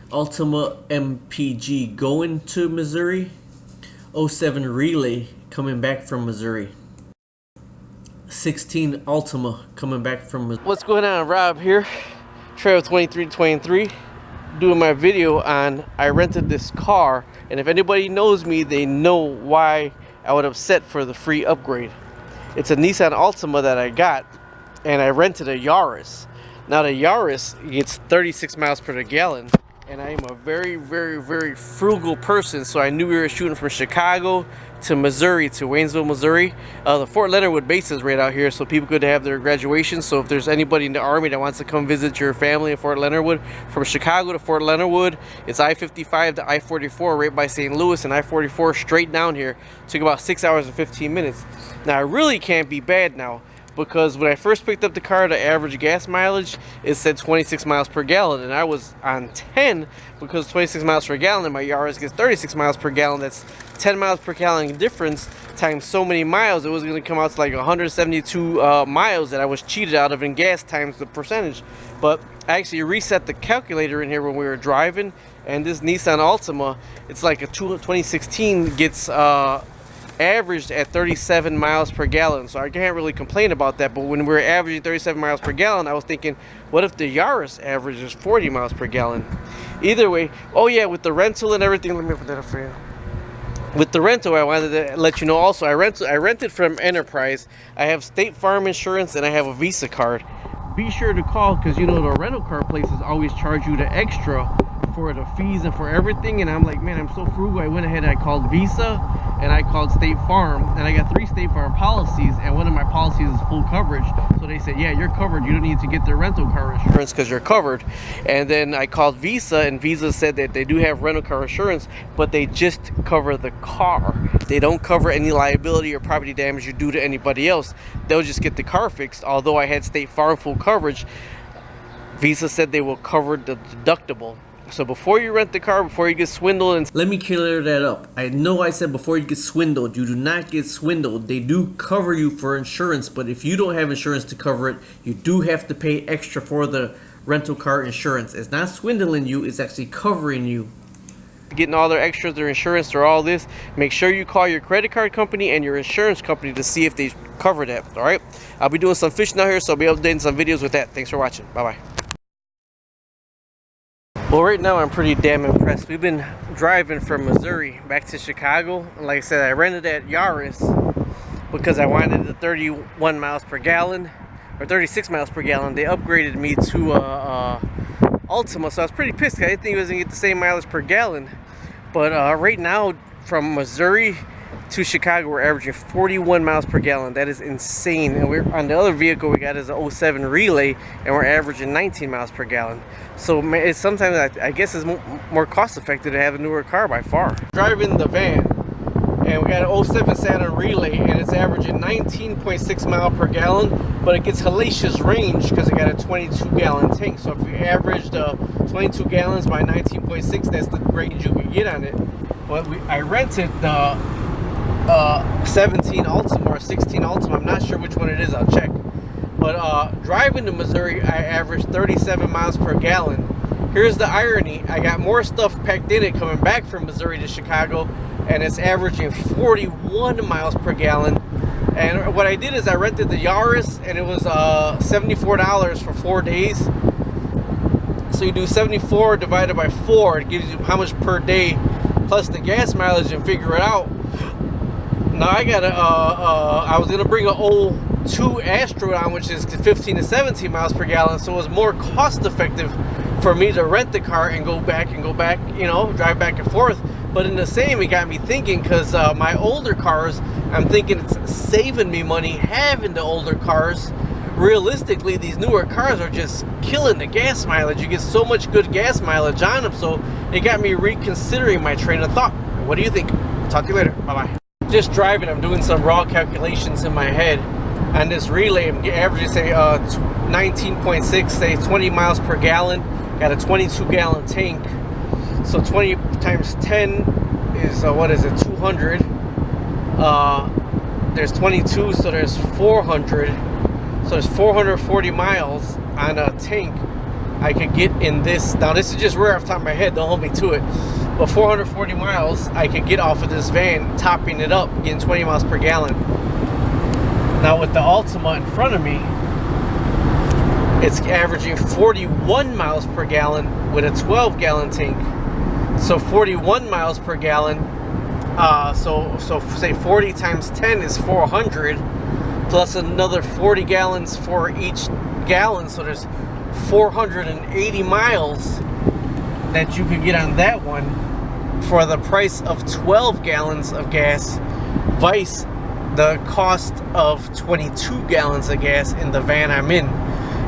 Altima MPG going to Missouri. 07 Relay coming back from Missouri. 16 Altima coming back from Missouri. What's going on? Rob here, Trail 2323, doing my video on I rented this car, and if anybody knows me, they know why I would upset for the free upgrade. It's a Nissan Altima that I got, and I rented a Yaris. Now the Yaris gets 36 miles per gallon, and I am a very frugal person, so I knew we were shooting from Chicago to Missouri, to Waynesville, Missouri. The Fort Leonard Wood base is right out here, so people could have their graduation. So if there's anybody in the Army that wants to come visit your family in Fort Leonard Wood, from Chicago to Fort Leonard Wood, it's I-55 to I-44 right by St. Louis, and I-44 straight down here. Took about 6 hours and 15 minutes. Now I really can't be bad now, because when I first picked up the car, the average gas mileage, it said 26 miles per gallon, and I was on 10, because 26 miles per gallon, and my Yaris gets 36 miles per gallon. That's 10 miles per gallon difference times so many miles. It was going to come out to like 172 miles that I was cheated out of in gas times the percentage. But I actually reset the calculator in here when we were driving, and this Nissan Altima, it's like a 2016, gets averaged at 37 miles per gallon, so I can't really complain about that. But when we were averaging 37 miles per gallon, I was thinking, what if the Yaris averages 40 miles per gallon? Either way, oh yeah, with the rental and everything, let me put that up for you. With the rental, I wanted to let you know also, I rented from Enterprise. I have State Farm insurance and I have a Visa card. Be sure to call, because you know the rental car places always charge you the extra for the fees and for everything, and I'm like, man, I'm so frugal. I went ahead and I called Visa and I called State Farm, and I got 3 State Farm policies, and one of my policies is full coverage. So they said, yeah, you're covered, you don't need to get the rental car insurance because you're covered. And then I called Visa, and Visa said that they do have rental car insurance, but they just cover the car. They don't cover any liability or property damage you do to anybody else. They'll just get the car fixed. Although I had State Farm full coverage, Visa said they will cover the deductible. So before you rent the car, before you get swindled, and let me clear that up. I know I said before you get swindled. You do not get swindled. They do cover you for insurance, but if you don't have insurance to cover it, you do have to pay extra for the rental car insurance. It's not swindling you, it's actually covering you. Getting all their extras, their insurance, or all this, make sure you call your credit card company and your insurance company to see if they cover that. All right, I'll be doing some fishing out here, so I'll be updating some videos with that. Thanks for watching. Bye-bye. Well, right now I'm pretty damn impressed. We've been driving from Missouri back to Chicago, and like I said, I rented that Yaris because I wanted the 31 miles per gallon, or 36 miles per gallon. They upgraded me to Altima, so I was pretty pissed. I didn't think it was gonna get the same mileage per gallon. But right now, from Missouri to Chicago, we're averaging 41 miles per gallon. That is insane. And we're on the other vehicle we got is a 07 Relay, and we're averaging 19 miles per gallon. So it's sometimes I guess it's more cost effective to have a newer car by far. Driving the van, and we got an 07 Saturn Relay, and it's averaging 19.6 miles per gallon, but it gets hellacious range because it got a 22 gallon tank. So if you average the 22 gallons by 19.6, that's the range you can get on it. But I rented the 17 Altima or 16 Altima. I'm not sure which one it is, I'll check. But driving to Missouri, I averaged 37 miles per gallon. Here's the irony. I got more stuff packed in it coming back from Missouri to Chicago, and it's averaging 41 miles per gallon. And what I did is I rented the Yaris, and it was $74 for 4 days. So you do 74 divided by 4, it gives you how much per day plus the gas mileage, and figure it out. Now I got I was gonna bring an 02 Astro on, which is 15 to 17 miles per gallon, so it was more cost effective for me to rent the car and go back, you know, drive back and forth. But in the same, it got me thinking, because my older cars, I'm thinking it's saving me money having the older cars. Realistically, these newer cars are just killing the gas mileage. You get so much good gas mileage on them, so it got me reconsidering my train of thought. What do you think? Talk to you later. Bye-bye. Just driving, I'm doing some raw calculations in my head. On this Relay, I'm averaging, say, 19.6, say 20 miles per gallon. Got a 22 gallon tank. So 20 times 10 is, what is it, 200. There's 22, so there's 400. So there's 440 miles on a tank. I could get in this. Now this is just rare off the top of my head, don't hold me to it, but 440 miles I could get off of this van, topping it up, getting 20 miles per gallon. Now with the Altima in front of me, it's averaging 41 miles per gallon with a 12-gallon tank. So 41 miles per gallon, so say 40 times 10 is 400, plus another 40 gallons for each gallon, so there's 480 miles that you could get on that one for the price of 12 gallons of gas, vice the cost of 22 gallons of gas in the van I'm in.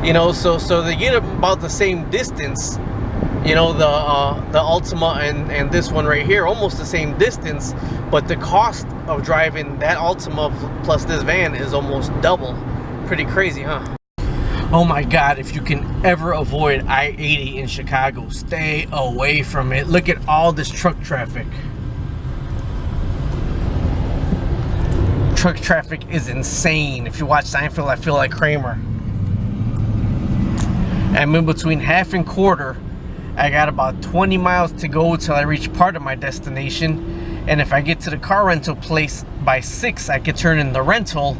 You know, so they get about the same distance. You know, the Altima and this one right here, almost the same distance, but the cost of driving that Altima plus this van is almost double. Pretty crazy, huh? Oh my God, if you can ever avoid I-80 in Chicago, stay away from it. Look at all this truck traffic. Truck traffic is insane. If you watch Seinfeld, I feel like Kramer. I'm in between half and quarter. I got about 20 miles to go till I reach part of my destination. And if I get to the car rental place by 6, I could turn in the rental.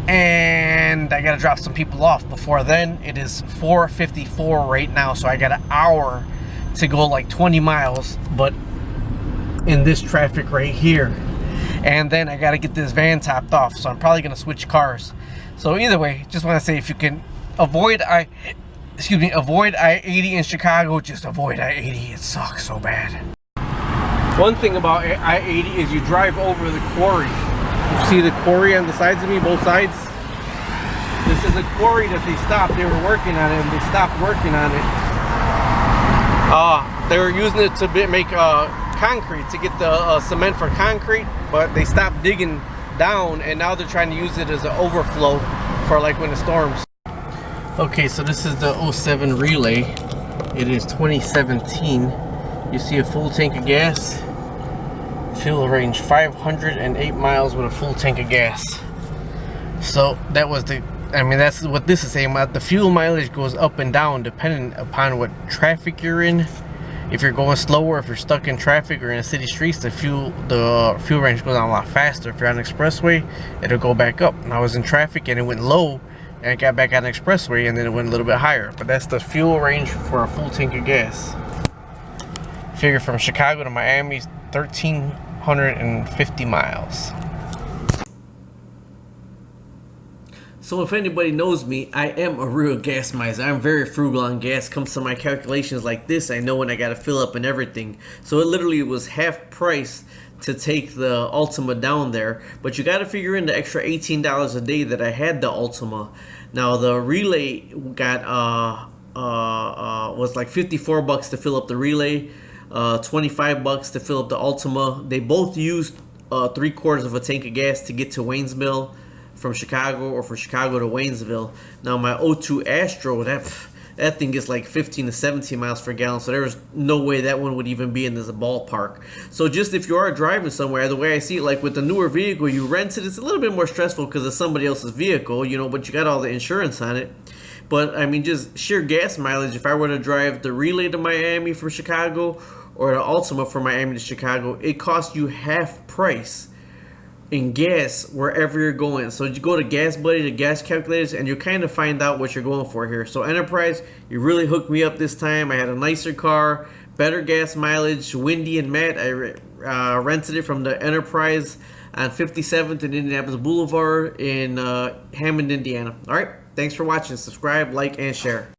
And I gotta drop some people off before then. It is 4:54 right now, so I got an hour to go, like 20 miles, but in this traffic right here. And then I gotta get this van topped off, so I'm probably gonna switch cars. So either way, just want to say, if you can avoid I-80 in Chicago, just avoid I-80. It sucks so bad. One thing about I-80 is you drive over the quarry. You see the quarry on the sides of me, both sides? This is a quarry that they stopped. They were working on it and they stopped working on it. They were using it to make concrete, to get the cement for concrete, but they stopped digging down, and now they're trying to use it as an overflow for like when it storms. Okay, so this is the 07 Relay. It is 2017. You see a full tank of gas. Fuel range 508 miles with a full tank of gas. So that was the, I mean, that's what this is saying about the fuel mileage goes up and down depending upon what traffic you're in. If you're going slower, if you're stuck in traffic or in city streets, the fuel range goes down a lot faster. If you're on an expressway, it'll go back up. And I was in traffic and it went low, and I got back on the expressway and then it went a little bit higher. But that's the fuel range for a full tank of gas. Figure from Chicago to Miami, 1,350 miles. So if anybody knows me, I am a real gas miser. I'm very frugal on gas. Comes to my calculations like this, I know when I gotta fill up and everything. So it literally was half price to take the Altima down there, but you gotta figure in the extra $18 a day that I had the Altima. Now the Relay got was like 54 bucks to fill up the Relay, 25 bucks to fill up the Altima. They both used 3/4 of a tank of gas to get to Waynesville from Chicago, or from Chicago to Waynesville. Now my 02 Astro, that thing gets like 15 to 17 miles per gallon, so there's no way that one would even be in this ballpark. So just if you are driving somewhere, the way I see it, like with the newer vehicle you rent it, it's a little bit more stressful because it's somebody else's vehicle, you know, but you got all the insurance on it. But I mean, just sheer gas mileage, if I were to drive the Relay to Miami from Chicago or the Altima from Miami to Chicago, it costs you half price in gas wherever you're going. So you go to Gas Buddy, to gas calculators, and you kind of find out what you're going for here. So Enterprise, you really hooked me up this time. I had a nicer car, better gas mileage, windy and matte. I rented it from the Enterprise on 57th and Indianapolis Boulevard in Hammond, Indiana. All right, thanks for watching. Subscribe, like, and share.